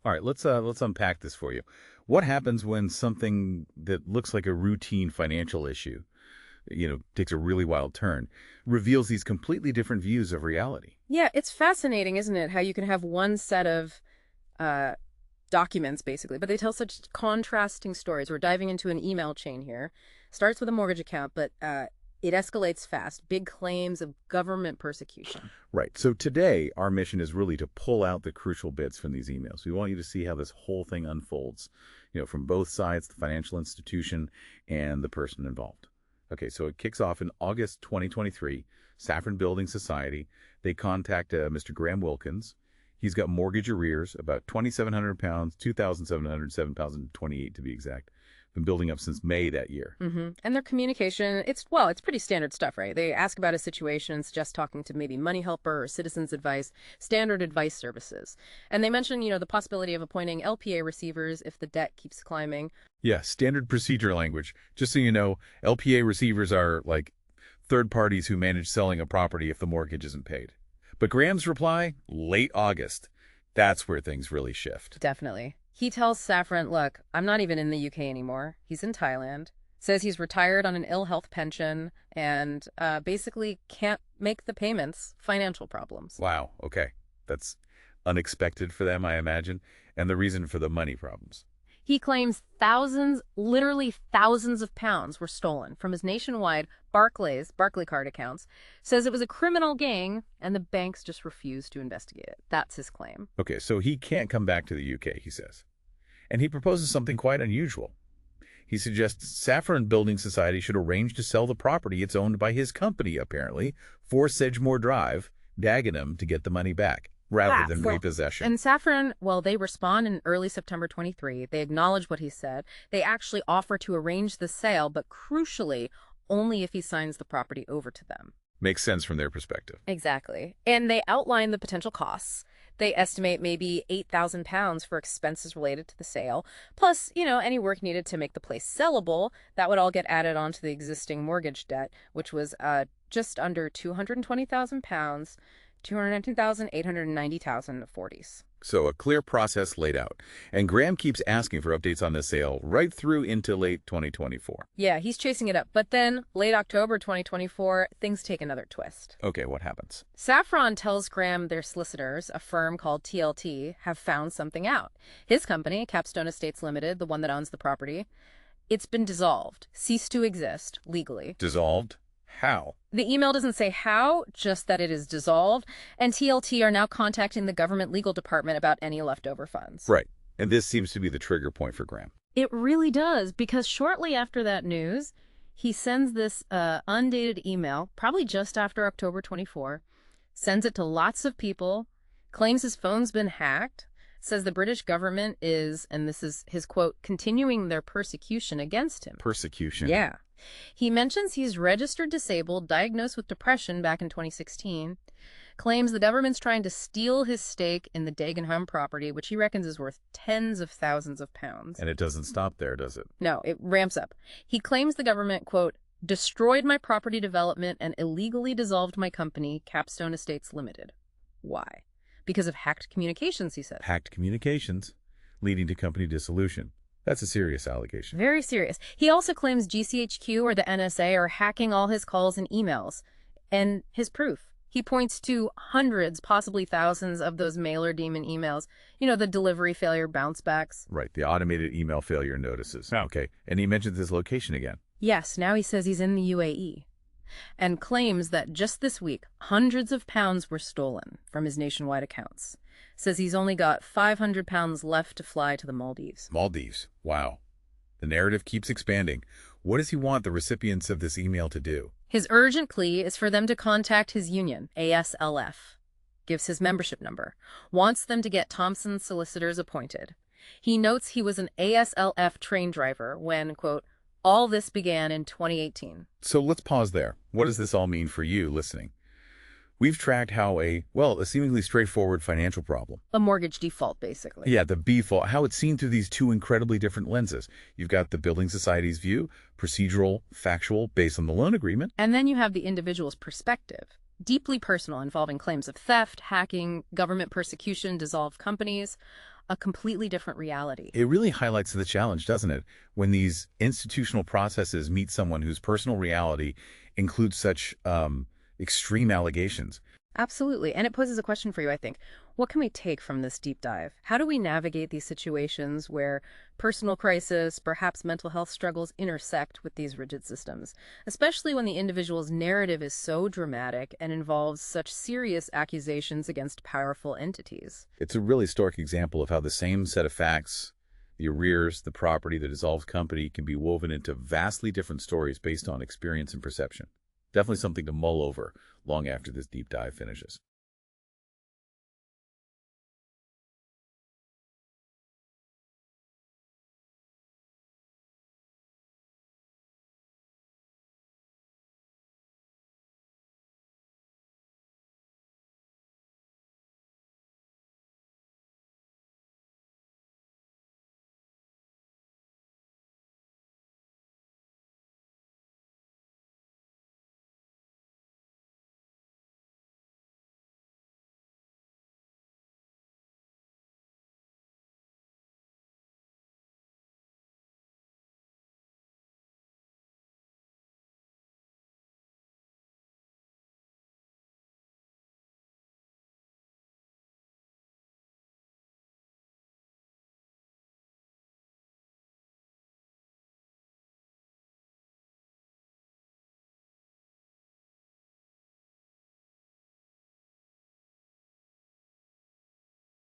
All right, let's unpack this for you. What happens when something that looks like a routine financial issue, takes a really wild turn, reveals these completely different views of reality? Yeah, it's fascinating, isn't it? How you can have one set of uh, documents, basically, but they tell such contrasting stories. We're diving into an email chain here. Starts with a mortgage account, but it escalates fast. Big claims of government persecution. Right. So today, our mission is really to pull out the crucial bits from these emails. We want you to see how this whole thing unfolds, from both sides, the financial institution and the person involved. Okay, so it kicks off in August 2023, Saffron Building Society. They contact Mr. Graham Wilkins. He's got mortgage arrears, about £2,700, £2,707.28 to be exact. Been building up since May that year. And their communication, it's pretty standard stuff, right? They ask about a situation, suggest talking to maybe Money Helper or Citizens Advice, standard advice services. And they mention, the possibility of appointing LPA receivers if the debt keeps climbing. Yeah, standard procedure language. Just so you know, LPA receivers are like third parties who manage selling a property if the mortgage isn't paid. But Graham's reply, late August. That's where things really shift. Definitely. He tells Saffron, look, I'm not even in the UK anymore. He's in Thailand. Says he's retired on an ill health pension and basically can't make the payments. Financial problems. Wow, okay. That's unexpected for them, I imagine. And the reason for the money problems. He claims thousands, literally thousands of pounds were stolen from his nationwide Barclaycard accounts, says it was a criminal gang, and the banks just refused to investigate it. That's his claim. Okay, so he can't come back to the UK, he says. And he proposes something quite unusual. He suggests Saffron Building Society should arrange to sell the property it's owned by his company, apparently, for Sedgemoor Drive, Dagenham, to get the money back, rather than repossession. And Saffron, they respond in early September 23. They acknowledge what he said. They actually offer to arrange the sale, but crucially, only if he signs the property over to them. Makes sense from their perspective. Exactly. And they outline the potential costs. They estimate maybe £8,000 for expenses related to the sale, plus, any work needed to make the place sellable. That would all get added onto the existing mortgage debt, which was just under £220,000, 219,890,040s. So a clear process laid out. And Graham keeps asking for updates on the sale right through into late 2024. Yeah, he's chasing it up. But then, late October 2024, things take another twist. Okay, what happens? Saffron tells Graham their solicitors, a firm called TLT, have found something out. His company, Capstone Estates Limited, the one that owns the property, it's been dissolved, ceased to exist legally. Dissolved? How? The email doesn't say how, just that it is dissolved, and TLT are now contacting the government legal department about any leftover funds. Right. And this seems to be the trigger point for Graham. It really does, because shortly after that news, he sends this undated email, probably just after October 24, sends it to lots of people, claims his phone's been hacked, says the British government is, and this is his quote, continuing their persecution against him. Persecution? Yeah. He mentions he's registered disabled, diagnosed with depression back in 2016, claims the government's trying to steal his stake in the Dagenham property, which he reckons is worth tens of thousands of pounds. And it doesn't stop there, does it? No, it ramps up. He claims the government, quote, destroyed my property development and illegally dissolved my company, Capstone Estates Limited. Why? Because of hacked communications, he says. Hacked communications, leading to company dissolution. That's a serious allegation. Very serious. He also claims GCHQ or the NSA are hacking all his calls and emails. And his proof. He points to hundreds, possibly thousands of those mailer demon emails. The delivery failure bounce backs. Right, the automated email failure notices. Okay, and he mentions his location again. Yes, now he says he's in the UAE. And claims that just this week, hundreds of pounds were stolen from his nationwide accounts. Says he's only got £500 left to fly to the Maldives. Maldives. Wow. The narrative keeps expanding. What does he want the recipients of this email to do? His urgent plea is for them to contact his union, ASLF. Gives his membership number. Wants them to get Thompson's solicitors appointed. He notes he was an ASLF train driver when, quote, all this began in 2018. So let's pause there. What does this all mean for you listening? We've tracked how a seemingly straightforward financial problem. A mortgage default, basically. Yeah, the default, how it's seen through these two incredibly different lenses. You've got the building society's view, procedural, factual, based on the loan agreement. And then you have the individual's perspective, deeply personal, involving claims of theft, hacking, government persecution, dissolved companies. a completely different reality. It really highlights the challenge, doesn't it? When these institutional processes meet someone whose personal reality includes such extreme allegations. Absolutely. And it poses a question for you, I think. What can we take from this deep dive? How do we navigate these situations where personal crisis, perhaps mental health struggles intersect with these rigid systems, especially when the individual's narrative is so dramatic and involves such serious accusations against powerful entities? It's a really stark example of how the same set of facts, the arrears, the property, the dissolved company, can be woven into vastly different stories based on experience and perception. Definitely something to mull over long after this deep dive finishes.